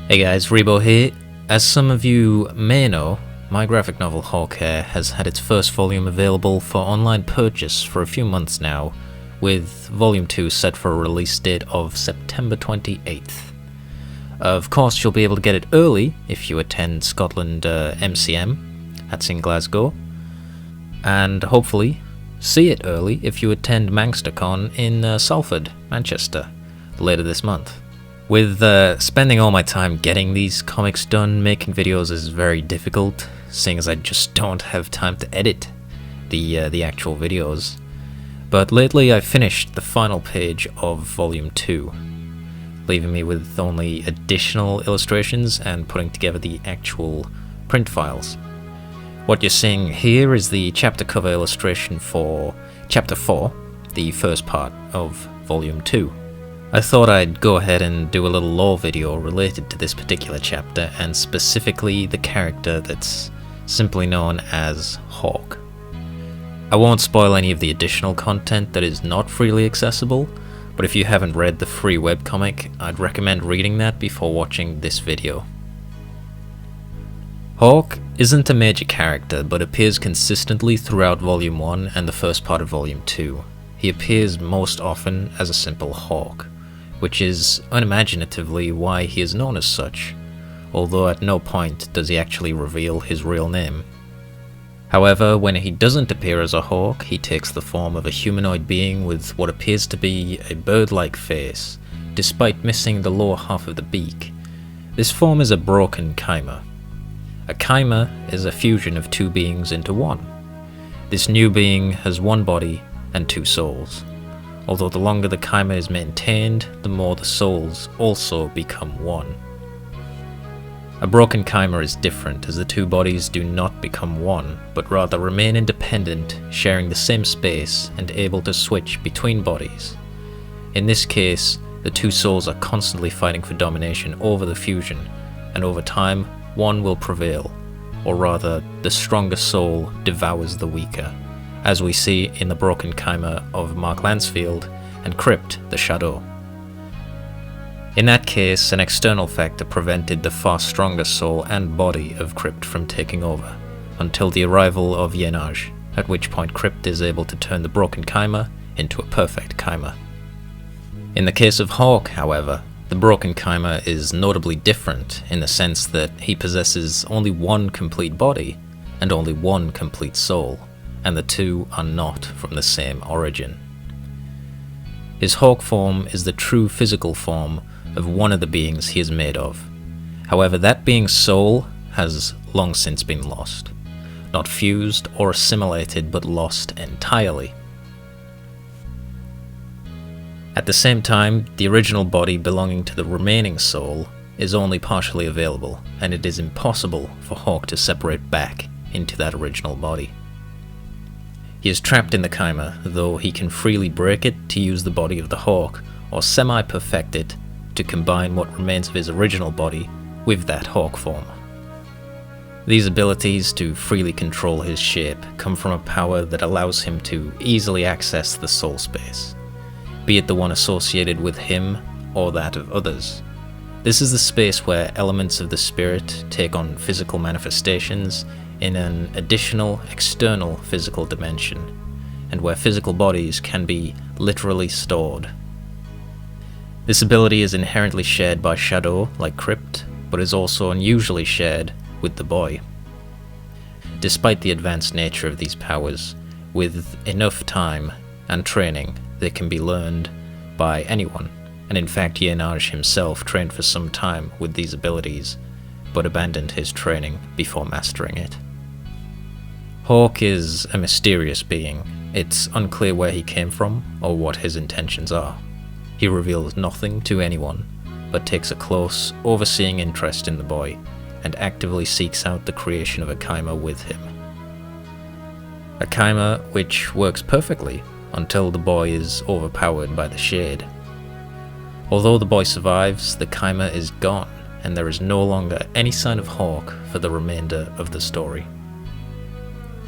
Hey guys, Reabault here. As some of you may know, my graphic novel Hawkheir has had its first volume available for online purchase for a few months now, with volume 2 set for a release date of September 28th. Of course, you'll be able to get it early if you attend Scotland MCM, that's in Glasgow, and hopefully see it early if you attend MangsterCon in Salford, Manchester, later this month. With spending all my time getting these comics done, making videos is very difficult, seeing as I just don't have time to edit the actual videos. But lately I finished the final page of volume 2, leaving me with only additional illustrations and putting together the actual print files. What you're seeing here is the chapter cover illustration for chapter 4, the first part of volume 2. I thought I'd go ahead and do a little lore video related to this particular chapter, and specifically the character that's simply known as Hawk. I won't spoil any of the additional content that is not freely accessible, but if you haven't read the free webcomic, I'd recommend reading that before watching this video. Hawk isn't a major character, but appears consistently throughout Volume 1 and the first part of Volume 2. He appears most often as a simple hawk, which is unimaginatively why he is known as such, although at no point does he actually reveal his real name. However, when he doesn't appear as a hawk, he takes the form of a humanoid being with what appears to be a bird-like face, despite missing the lower half of the beak. This form is a broken Kaimer. A Kaimer is a fusion of two beings into one. This new being has one body and two souls. Although the longer the Kaimer is maintained, the more the souls also become one. A broken Kaimer is different, as the two bodies do not become one, but rather remain independent, sharing the same space and able to switch between bodies. In this case, the two souls are constantly fighting for domination over the fusion, and over time, one will prevail, or rather, the stronger soul devours the weaker, as we see in the broken Kaimer of Mark Lansfield and Crypt the Shadow. In that case, an external factor prevented the far stronger soul and body of Crypt from taking over, until the arrival of Yenage, at which point Crypt is able to turn the broken Kaimer into a perfect Kaimer. In the case of Hawk, however, the broken Kaimer is notably different in the sense that he possesses only one complete body and only one complete soul, and the two are not from the same origin. His Hawk form is the true physical form of one of the beings he is made of. However, that being's soul has long since been lost. Not fused or assimilated, but lost entirely. At the same time, the original body belonging to the remaining soul is only partially available, and it is impossible for Hawk to separate back into that original body. He is trapped in the Kaimer, though he can freely break it to use the body of the Hawk, or semi-perfect it to combine what remains of his original body with that Hawk form. These abilities to freely control his shape come from a power that allows him to easily access the Soulspace, be it the one associated with him or that of others. This is the space where elements of the spirit take on physical manifestations in an additional external physical dimension, and where physical bodies can be literally stored. This ability is inherently shared by Shadow, like Crypt, but is also unusually shared with the boy. Despite the advanced nature of these powers, with enough time and training, they can be learned by anyone, and in fact Yenage himself trained for some time with these abilities, but abandoned his training before mastering it. Hawk is a mysterious being. It's unclear where he came from or what his intentions are. He reveals nothing to anyone, but takes a close, overseeing interest in the boy, and actively seeks out the creation of a Kaimer with him. A Kaimer which works perfectly until the boy is overpowered by the shade. Although the boy survives, the Kaimer is gone, and there is no longer any sign of Hawk for the remainder of the story.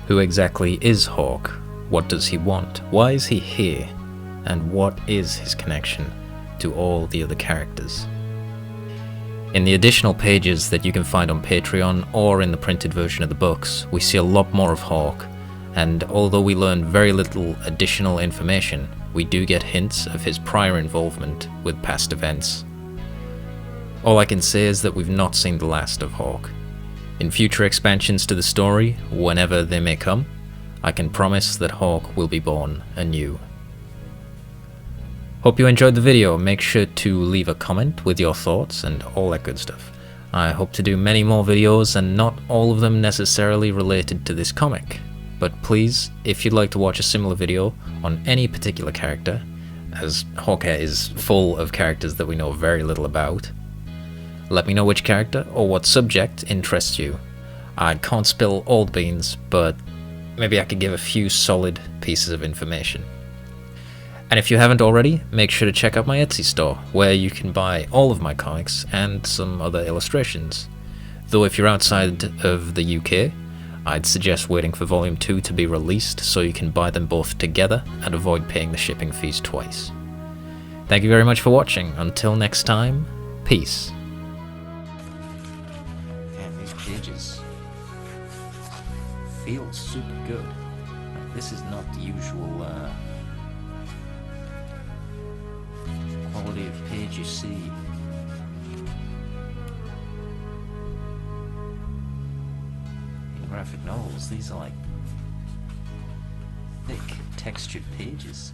Who exactly is Hawk? What does he want? Why is he here? And what is his connection to all the other characters? In the additional pages that you can find on Patreon or in the printed version of the books, we see a lot more of Hawk, and although we learn very little additional information, we do get hints of his prior involvement with past events. All I can say is that we've not seen the last of Hawk. In future expansions to the story, whenever they may come, I can promise that Hawk will be born anew. Hope you enjoyed the video. Make sure to leave a comment with your thoughts and all that good stuff. I hope to do many more videos, and not all of them necessarily related to this comic. But please, if you'd like to watch a similar video on any particular character, as Hawkheir is full of characters that we know very little about, let me know which character or what subject interests you. I can't spill all the beans, but maybe I could give a few solid pieces of information. And if you haven't already, make sure to check out my Etsy store, where you can buy all of my comics and some other illustrations. Though if you're outside of the UK, I'd suggest waiting for Volume 2 to be released so you can buy them both together and avoid paying the shipping fees twice. Thank you very much for watching. Until next time, peace. Damn, these pages feel super good. This is not the usual quality of page you see. In graphic novels, these are like thick, textured pages.